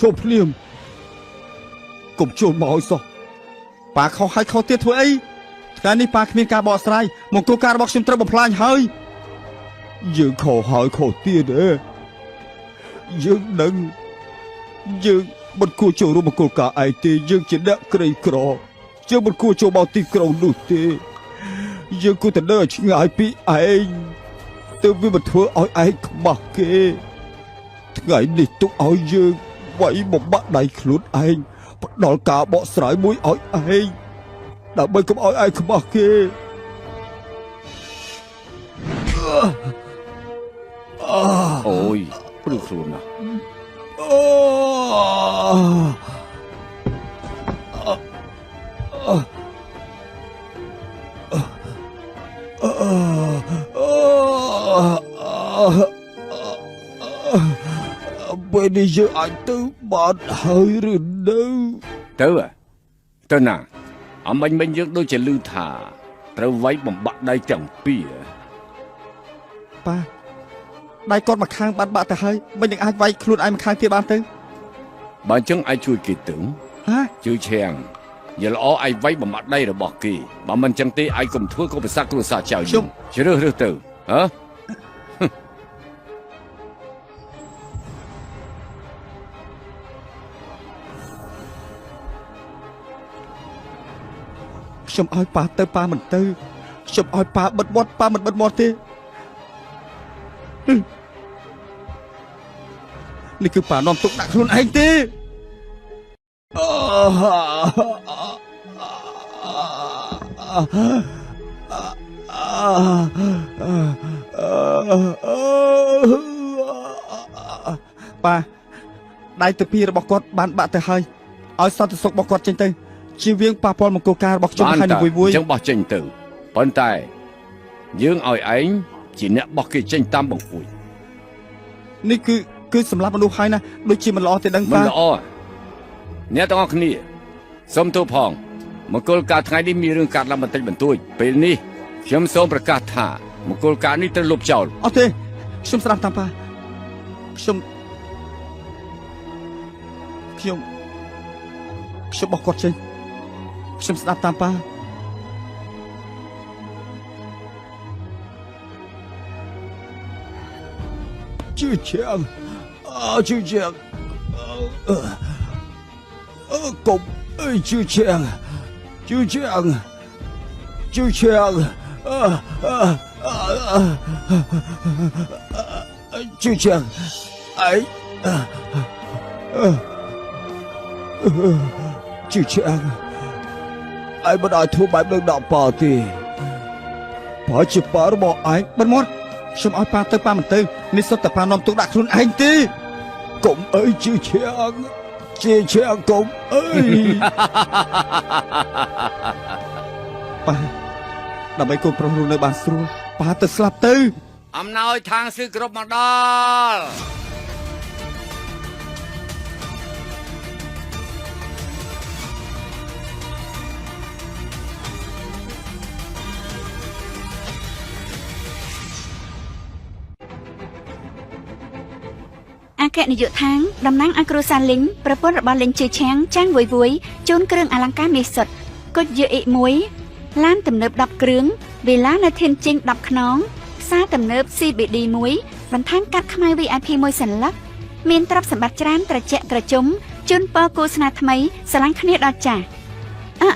ចូលភ្លាមកុំចូលមកឲ្យសោះប៉ាខុសហើយខុសទៀតធ្វើអីថ្ងៃនេះប៉ាគ្មានការបកស្រាយមង្គលការរបស់ខ្ញុំត្រូវបំផ្លាញហើយយើងខុសហើយខុសទៀតយើងដឹងយើងមិនគួរចូលរួមមង្គលការឯងទេយើងជាអ្នកក្រីក្រយើងមិនគួរចូលមកទីក្រុងនោះទេយើងគួរតែនៅឆ្ងាយពីឯងទើបវាមិនធ្វើឲ្យឯងខ្មាស់គេថ្ងៃនេះទុកឲ្យយើងវាយបំបាក់ដៃខ្លួនឯងផ្ដល់ការបកស្រាយមួយឲ្យឯងដើម្បីកុំឲ្យឯងខ្មាស់គេ អូយព្រឺខ្លួនណាស់ ពេលនេះយើងអាចទៅបានហើយឬនៅ ទៅណាអមិញយើងដូចជាឮថាត្រូវវាយបំបាក់ដៃទាំងពីរ ប៉ាដៃគាត់មកខាងបានបាក់ទៅហើយមិននឹងអាចវាយខ្លួនឯងមកខាងទៀតបានទៅ បើអញ្ចឹងឯងជួយគេទៅ ហ៎ ជឿឆាំងយល់ល្អឯងវាយបំបាក់ដៃរបស់គេបើមិនអញ្ចឹងទេឯងកុំធ្វើកុំប្រសាគ្រួសារចៅខ្ញុំជ្រើសរើសទៅហ៎ ខ្ញុំឲ្យប៉ាទៅប៉ាមិនទៅខ្ញុំឲ្យប៉ាបិទមាត់ប៉ាមិនបិទមាត់ទេនេះគឺប៉ានាំទុកដាក់ខ្លួនឯងទេប៉ាដៃទៅពីរបស់គាត់បានបាក់ទៅហើយឲ្យសន្តិសុខរបស់គាត់ចេញទៅជាវៀងប៉ះពាល់មង្គលការរបស់ខ្ញុំហើយនឹងមួយ អញ្ចឹងបោះចេញទៅប៉ុន្តែយើងឲ្យឯងជាអ្នកបោះគេចេញតាមបង្អួច នេះគឺសម្រាប់មនុស្សហើយណាដូចជាមិនល្អទេដឹង មិន ប៉ា ល្អអ្នកទាំងអស់គ្នាសូមទោសផងមង្គលការថ្ងៃនេះមានរឿងកាត់ឡើងបន្តិចបន្តួចពេលនេះខ្ញុំសូមប្រកាសថាមង្គលការនេះត្រូវលុបចោល អត់ទេខ្ញុំស្ដាប់តាមប៉ាខ្ញុំ ខ្ញុំបោះគាត់ចេញខ្ញុំស្ដាប់តាមប៉ាជឿជាងជឿជាងកុំជឿជាងជឿជាងជឿជាងជឿជាងអីជឿជាងអីមិនឲ្យធ្វើបែបនឹងដល់ប៉ាទេប៉ាជាប៉ារបស់ឯងមិនមកខ្ញុំឲ្យប៉ាទៅប៉ាមិនទៅនេះសុទ្ធតែប៉ានាំទុកដាក់ខ្លួនឯងទេកុំអីជឿជាងកុំអីប៉ាដើម្បីកូនប្រុសរស់នៅបានស្រួលប៉ាទៅស្លាប់ទៅ អំណោយທາງស៊ឺគ្រប់មកដល់អគ្គនាយកថាងតំណាងឲ្យគ្រួសារលីងប្រពន្ធរបស់លីងជឿឆាំងចាងវយជូនគ្រឿងអលង្ការមាសសុទ្ធគុជយឺអ៊ី1ឡានទំនើប10គ្រឿងវេលានៅធានជិញ10ខ្នងផ្សារទំនើប CBD 1បន្ថែមកាត់ខ្មៅ VIP 1សន្លឹកមានទ្រព្យសម្បត្តិច្រើនត្រជាក់ត្រជុំជូនពរគូស្នេហ៍ថ្មីស្រឡាញ់គ្នាដល់ចាស់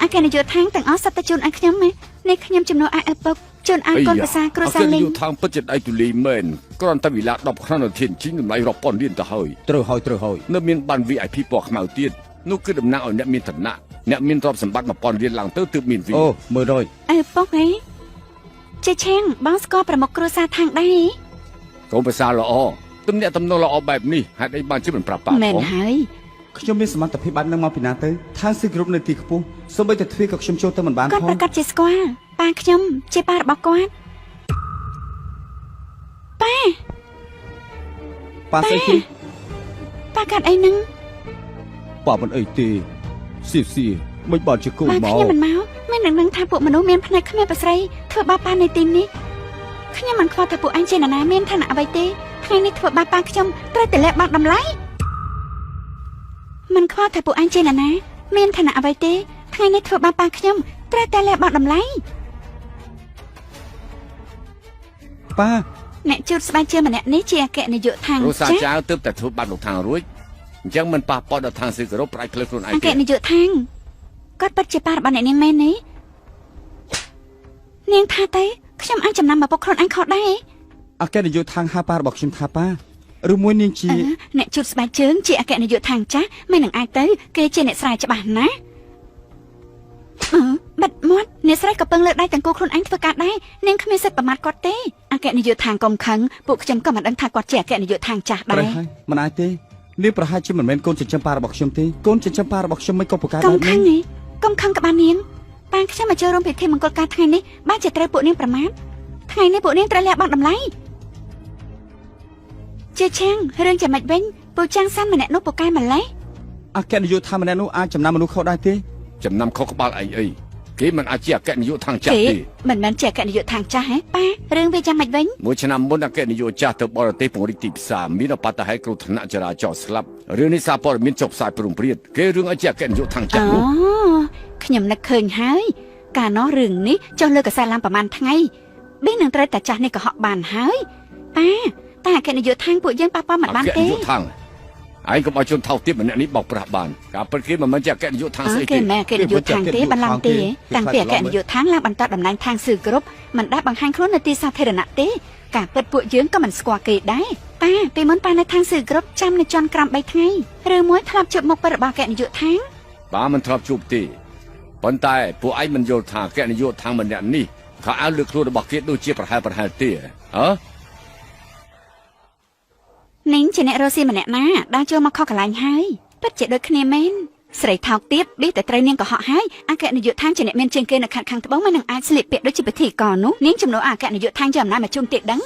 អគ្គនាយកថាងទាំងអស់សត្វតែជូនឲ្យខ្ញុំនេះខ្ញុំជំនួសឲ្យឪពុកជូនឲ្យកូនប្រសាគ្រួសារលីង អគ្គនាយកថាងពិតជាដៃទូលីមែនគ្រាន់តែវេលា10ខ្នងនៅធានជិញតម្លៃរាប់ពាន់រៀលទៅហើយ ត្រូវហើយ នៅមានបាន VIP ពណ៌ខ្មៅទៀតនោះគឺតំណាងឲ្យអ្នកមានឋានៈអ្នកមានទ្រព្យសម្បត្តិ1000រៀលឡើងទៅទើបមានវី អូ100ឪពុកអីជាឆាំងបងស្គាល់ប្រមុខគ្រួសារខាងដែរ កូនប្រសាល្អទំនាក់ទំនងល្អបែបនេះហេតុអីបានជាមិនប្រាប់ប៉ា មែន ផង ហើយ ខ្ញុំមានសមត្ថភាពបាននឹងមកពីណាទៅថាងស៊ីគ្រប់នៅទីខ្ពស់សូម្បីតែទ្វារក៏ខ្ញុំចូលទៅមិនបាន គាត់ ផង ប្រកាសជាស្គាល់ប៉ាខ្ញុំជាប៉ារបស់គាត់ប៉ា ប៉ាស្អីគេ ប៉ាកាត់អីនឹង ប៉ាមិនអីទេសៀមិនបានជាគូ ប៉ា មក ខ្ញុំមិនមកមាននឹងថាពួកមនុស្សមានផ្នែកគ្មានប្រស្រីធ្វើបាបប៉ានៅទីនេះខ្ញុំមិនខ្វល់ថាពួកអញជានរណាមានឋានៈអ្វីទេថ្ងៃនេះធ្វើបាបប៉ាខ្ញុំត្រូវតែលះបង់តម្លៃមិនខ្វល់ថាពួកអញជានរណាមានឋានៈអ្វីទេថ្ងៃនេះធ្វើបាបប៉ាខ្ញុំត្រូវតែលះបង់តម្លៃ ប៉ា អ្នកជូតស្បែកជើងម្នាក់នេះជាអគ្គនាយកខាង គ្រួសារ ចាស់ ចៅទើបតែធ្វើបាត់លោកថាងរួចអញ្ចឹងមិនប៉ះពាល់ដល់ທາງស៊ឺគ្រប់ប្រាច់ភ្លើខ្លួនឯង អគ្គ ទេ នាយកខាងគាត់ពិតជាប៉ារបស់អ្នកនាងមែនទេនាងថាទេខ្ញុំអាចចំណាំមកពុកខ្លួនអញខុសដែរ អគ្គនាយកທາງហៅប៉ារបស់ខ្ញុំថាប៉ាឬមួយនាងជា អ្នកជូតស្បែកជើងជាអគ្គនាយកខាងចាស់មិននឹងអាចទៅគេជាអ្នកស្រាយច្បាស់ណាស់បាត់មាត់អ្នកស្រីក៏ពឹងលើកដៃទាំងគូខ្លួនឯងធ្វើការដែរនាងគ្មានសិទ្ធិប្រមាថគាត់ទេអគ្គនាយកខាងកុំខឹងពួកខ្ញុំក៏មិនដឹងថាគាត់ជាអគ្គនាយកខាងចាស់ដែ ប្រ រ ហែលមិនអាចទេនាងប្រហែលជាមិនមែនកូនចិញ្ចឹមប៉ារបស់ខ្ញុំទេកូនចិញ្ចឹមប៉ារបស់ខ្ញុំមិនក៏ប្រកាស កុំ បែប ខឹ នេះ ងទេកុំខឹងក្បាលនាងប៉ាខ្ញុំមកចូលរួមពិធីមង្គលការថ្ងៃនេះបានជាត្រូវពួកនាងប្រមាថថ្ងៃនេះពួកនាងត្រូវលះបង់តម្លៃជាឆាំងរឿងចាំមិនវិញពូចាំងសាន់ម្នាក់នោះពូកែម្លេះ អគ្គនាយកថាម្នាក់នោះអាចចំណាំមនុស្សខុសដែរទេ ចំណាំខុសក្បាលអីគេមិនអាចជាអគ្គនាយកທາງចាស់ គេ ទេ មិនមែនជាអគ្គនាយកខាងចាស់ហ៎ប៉ារឿងវាចាំមិនវិញ មួយឆ្នាំមុនអគ្គនាយកចាស់ទៅបរទេសពង្រីកទីផ្សារមានបាតុហេតុគ្រោះថ្នាក់ចរាចរណ៍ស្លាប់រឿងនេះសារព័ត៌មានចុះផ្សាយព្រមព្រៀងគេរឿងឲ្យជាអគ្គនាយកທາງចាស់នោះ ខ្ញុំនឹកឃើញហើយកាលនោះរឿងនេះចុះលើកកាសែតឡើងប្រហែលថ្ងៃបេះនឹងត្រូវតែចាស់នេះកុហកបានហើយប៉ាតែអគ្គនាយកខាងពួកយើងប៉ាប៉ាមិនបាន អគ្គ ទេ នាយកທາງឯងកុំឲ្យជនថោកទាបម្នាក់នេះបោកប្រាស់បានការពិតគេមិនមែនជាអគ្គនាយកທາງស្អី គេ ទេ មិនអគ្គនាយកខាងទេបន្លំទេតាំងពីអគ្គនាយកខាងឡើងបន្តតំណែងខាងស៊ឺគ្រប់មិនដែលបង្ហាញខ្លួននៅទីសាធារណៈទេការពិតពួកយើងក៏មិនស្គាល់គេដែរប៉ាពីមុនប៉ានៅខាងស៊ឺគ្រប់ចាំនៅជាន់ក្រំ3ថ្ងៃឬមួយធ្លាប់ជួបមុខពិតរបស់អគ្គនាយកខាង បាទមិនធ្លាប់ជួបទេប៉ុន្តែពួកឯងមិនយល់ថាអគ្គនាយកທາងម្នាក់នេះខោអាវលើខ្លួនរបស់គេដូចជាប្រហែលទេហ៎ នាងជាអ្នករស់ស៊ីម្នាក់ណាដើរចូលមកខុសកន្លែងហើយពិតជាដូចគ្នាមែនស្រីថោកទៀតបេះតែត្រូវនាងកុហកហើយអគ្គនាយកខាងជាអ្នកមានជាងគេនៅខាងត្បូងមិននឹងអាចស្លៀកពាក់ដូចជាពិធីករនោះនាងចំនួនអគ្គនាយកខាងជាអំណាចមកជុំទៀតដឹង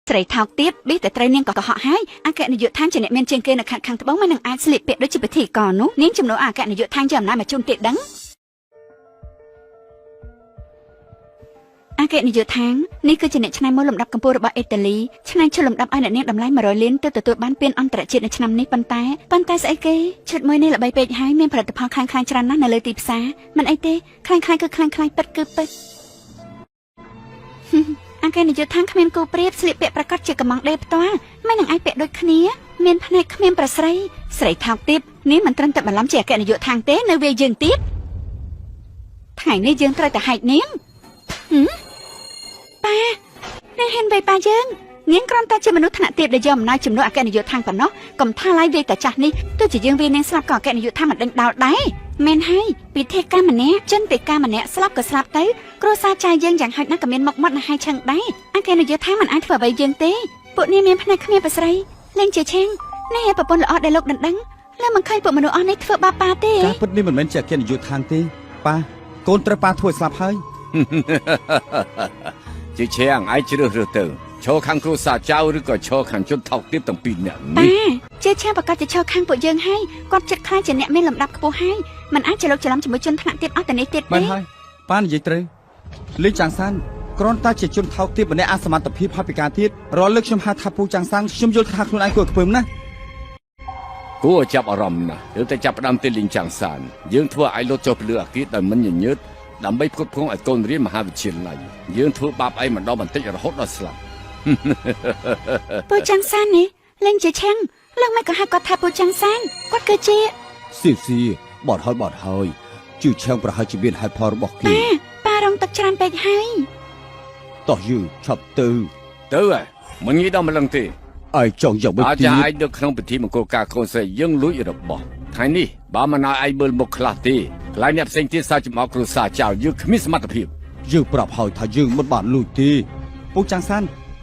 ស្រីថោកទៀតបេះតែត្រូវនាងកុហកហើយអគ្គនាយកខាងជាអ្នកមានជាងគេនៅខាងត្បូងមិននឹងអាចស្លៀកពាក់ដូចជាពិធីករនោះនាងចំនួនអគ្គនាយកខាងជាអំណាចមកជុំទៀតដឹងអ អគ្គនាយកថាងនេះគឺជាអ្នកឆ្នៃម៉ូដលំដាប់កម្ពុជារបស់អ៊ីតាលីឆ្នៃឈុតលំដាប់ឲ្យអ្នកនាងតម្លៃ100លានទៅទទួលបានពានអន្តរជាតិនៅឆ្នាំនេះប៉ុន្តែស្អីគេឈុតមួយនេះល្បីពេកហើយមានផលិតផលខ្លាំងៗច្រើនណាស់នៅលើទីផ្សារមិនអីទេខ្លាំងៗគឺខ្លាំងៗពិតគឺពិតអគ្គនាយកថាងគ្មានគូប្រៀបស្លៀកពាក់ប្រកាសជាកំងដេផ្ទាល់មិននឹងអាចពាក់ដូចគ្នាមានភ្នែកគ្មានប្រស្រីស្រីថោកទាបនេះមិនត្រឹមតែបន្លំជាអគ្គនាយកថាងទេនៅវាយើងទៀតថ្ងៃនេះយើងត្រូវតែហែកនាងប៉ានាងហ៊ានវាយប៉ាយើងនាងគ្រាន់តែជាមនុស្សថ្នាក់ទាបដែលយកអំណាចជំនួសអគ្គនាយកថាងប៉ុណ្ណោះកុំថាឡាយវាយតែចាស់នេះទោះជាយើងវាយនាងស្លាប់ក៏អគ្គនាយកថាងមិនដេញដោលដែរមែនហើយពិធីកម្មម្នាក់ចិនពិការម្នាក់ស្លាប់ក៏ស្លាប់ទៅគ្រួសារចាយយើងយ៉ាងហោចណាស់ក៏មានមុខមាត់ណាស់ហើយឆឹងដែរអគ្គនាយកថាងមិនអាចធ្វើអ្វីយើងទេពួកនាងមានភ្នែកគ្មានប្រស្រីលេងជាឆេងនេះឯប្រពន្ធល្អដែលលោកដណ្ដឹងលើមិនឃើញពួកមនុស្សអស់នេះធ្វើបាបប៉ាទេការពិតនេះមិនមែនជាអគ្គនាយកថាងទេប៉ាកូនត្រូវប៉ាធ្វើស្លាប់ហើយជាឆាំងឯងជ្រើសរើសទៅឈរខាងគ្រួសារចៅឬក៏ឈរខាងជនថោកទាបទាំងពីរនាក់នេះជាឆាំងប្រកាសជាឈរខាងពួកយើងហើយគាត់ចិត្តខ្លាចជាអ្នកមានលំដាប់ខ្ពស់ហើយមិនអាចច្រឡុកច្រឡំជាមួយជនថ្នាក់ទាបអស់តែនេះទៀតទេបានហើយប៉ានិយាយត្រូវលេងចាំងសានគ្រាន់តែជាជនថោកទាបម្នាក់អសមត្ថភាពហើយពិការទៀតរាល់លើកខ្ញុំហៅថាពូចាំងសានខ្ញុំយល់ថាខ្លួនឯងគួរខ្ពើមណាស់គួរចាប់អារម្មណ៍ណាស់ទើបតែចាប់ផ្ដើមទីលីងចាំងសានយើងធ្វើឲ្យលោតចុះពលឺអាគារដោយមិនញញើតដើម្បីផ្គត់ផ្គង់ឲ្យកូនរៀនមហាវិទ្យាល័យយើងធ្វើបាបឯងម្ដងបន្តិចរហូតដល់ស្លាប់ពូចាំងសាននេះលេងជាឆាំងឡើងមកក៏ហៅគាត់ថាពូចាំងសានគាត់គឺជាស៊ីបត់ហើយជឿឆាំងប្រហែលជាមានហេតុផលរបស់គេប៉ារងទឹកច្រើនពេកហើយតោះយើងឆាប់ទៅហើយមិនងាយដល់ម្លឹងទេឯងចង់យ៉ាងម៉េចទៀតអាចឯងនៅក្នុងពិធីមង្គលការកូនស្រីយើងលួចរបស់ថ្ងៃនេះបើមិនឲ្យឯងមើលមុខខ្លះទេកន្លែងអ្នកផ្សេងទៀតសាច់ចំអកគ្រួសារចៅយើងគ្មានសមត្ថភាពយើងប្រាប់ហើយថាយើងមិនបានលួចទេពូចាំងសាន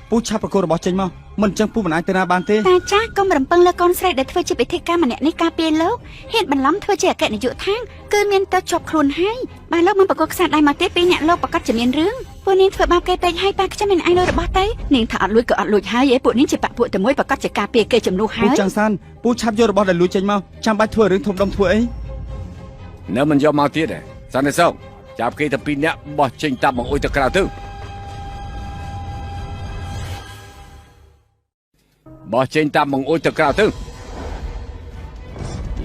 ពូឆាប់ប្រកួតរបស់ចេញមកមិនចឹងពូមិនអាចទៅណាបានទេតាចាស់កុំរំពឹងលើកូនស្រីដែលធ្វើជាពិធីកម្មម្នាក់នេះការពារលោកហេតុបន្លំធ្វើជាអគ្គនាយកថាងគឺមានទៅជាប់ខ្លួនហើយបើលោកមិនប្រកួតខ្សែដៃមកទៀតពីអ្នកលោកប្រកាសជាមានរឿងពួកនាងធ្វើបាបគេពេកហើយប៉ាខ្ញុំមានឯងលុយរបស់ទៅនាងថាអត់លួចក៏អត់លួចហើយឯពួកនាងជាបាក់ពួកតែមួយប្រកាសជាការពារគេជំនួសហើយពូចាំងសានពូឆាប់យករបស់ដែលលួចចេញមកចាំបាច់ធ្វើរឿងធំដុំធ្វើអីនៅមិនយកមកទៀតទេសានទេសោកចាប់គេតែពីរនាក់បោះចេញតាមបង្អួយទៅក្រៅទៅបោះចេញតាមបង្អួយទៅក្រៅទៅ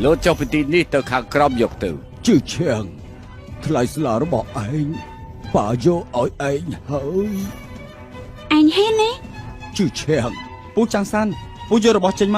លោតចុះពីទីនេះទៅខាងក្រោមយកទៅជឿឆាំងថ្លៃស្លារបស់ឯងប៉ាយកឲ្យឯងហើយឯងហ៊ានទេជឿឆាំងពូចាំងសានពូយករបស់ចេញមក